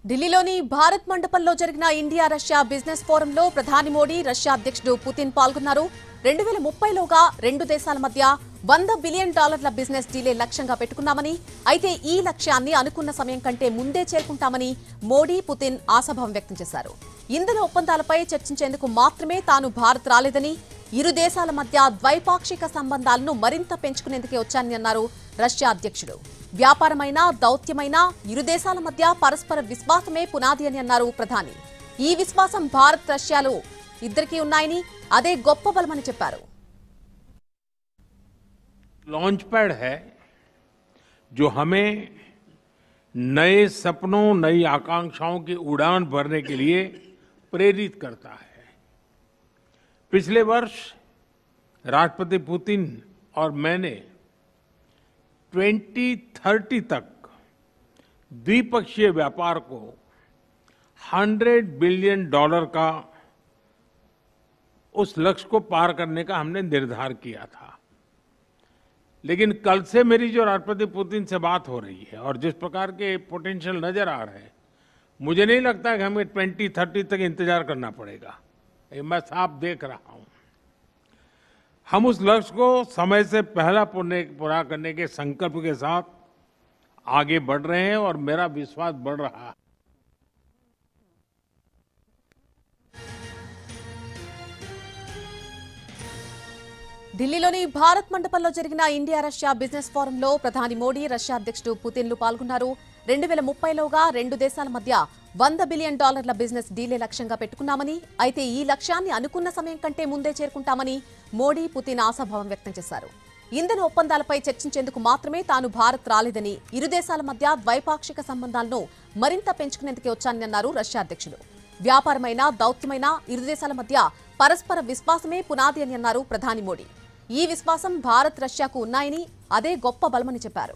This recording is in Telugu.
ఢిల్లీలోని భారత్ మండపంలో జరిగిన ఇండియా రష్యా బిజినెస్ ఫోరంలో ప్రధాని మోడీ రష్యా అధ్యక్షుడు పుతిన్ పాల్గొన్నారు. 2030లోగా రెండు దేశాల మధ్య $100 బిలియన్ బిజినెస్ డీలే లక్ష్యంగా పెట్టుకున్నామని, అయితే ఈ లక్ష్యాన్ని అనుకున్న సమయం కంటే ముందే చేరుకుంటామని మోడీ, పుతిన్ ఆశాభావం వ్యక్తం చేశారు. ఇంధన ఒప్పందాలపై చర్చించేందుకు మాత్రమే తాను భారత్ రాలేదని, ఇరు దేశాల మధ్య ద్వైపాక్షిక సంబంధాలను మరింత పెంచుకునేందుకే వచ్చానని అన్నారు రష్యా అధ్యక్షుడు. వ్యాపారమైన, దౌత్యమైన ఇరు దేశాల మధ్య పరస్పర విశ్వాసమే పునాది అని అన్నారు ప్రధాని. ఈ విశ్వాసం భారత్, రష్యాలు ఇద్దరికీ ఉన్నాయని, అదే గొప్ప బలమని చెప్పారు. लॉन्च पैड है जो हमें नए सपनों, नई आकांक्षाओं की उड़ान भरने के लिए प्रेरित करता है। पिछले वर्ष राष्ट्रपति पुतिन और मैंने 2030 तक द्विपक्षीय व्यापार को $100 बिलियन का उस लक्ष्य को पार करने का हमने निर्धार किया था। लेकिन कल से मेरी जो राष्ट्रपति पुतिन से बात हो रही है और जिस प्रकार के पोटेंशियल नजर आ रहे हैं, मुझे नहीं लगता कि हमें 2030 तक इंतजार करना पड़ेगा। ये मैं साफ देख रहा हूं। हम उस लक्ष्य को समय से पहला पूरा करने के संकल्प के साथ आगे बढ़ रहे हैं और मेरा विश्वास बढ़ रहा है। ఢిల్లీలోని భారత్ మండపంలో జరిగిన ఇండియా రష్యా బిజినెస్ ఫోరంలో ప్రధాని మోడీ, రష్యా అధ్యక్షుడు పుతిన్లు పాల్గొన్నారు. 2030లోగా రెండు దేశాల మధ్య $100 బిలియన్ బిజినెస్ డీలే లక్ష్యంగా పెట్టుకున్నామని, అయితే ఈ లక్ష్యాన్ని అనుకున్న సమయం కంటే ముందే చేరుకుంటామని మోడీ, పుతిన్ ఆశాభావం వ్యక్తం చేశారు. ఇంధన ఒప్పందాలపై చర్చించేందుకు మాత్రమే తాను భారత్ రాలేదని, ఇరు దేశాల మధ్య ద్వైపాక్షిక సంబంధాలను మరింత పెంచుకునేందుకే వచ్చానని అన్నారు రష్యా అధ్యక్షుడు. వ్యాపారమైన, దౌత్యమైన ఇరు దేశాల మధ్య పరస్పర విశ్వాసమే పునాది అని అన్నారు ప్రధాని మోడీ. ఈ విశ్వాసం భారత్, రష్యాకు ఉన్నాయని, అదే గొప్ప బలమని చెప్పారు.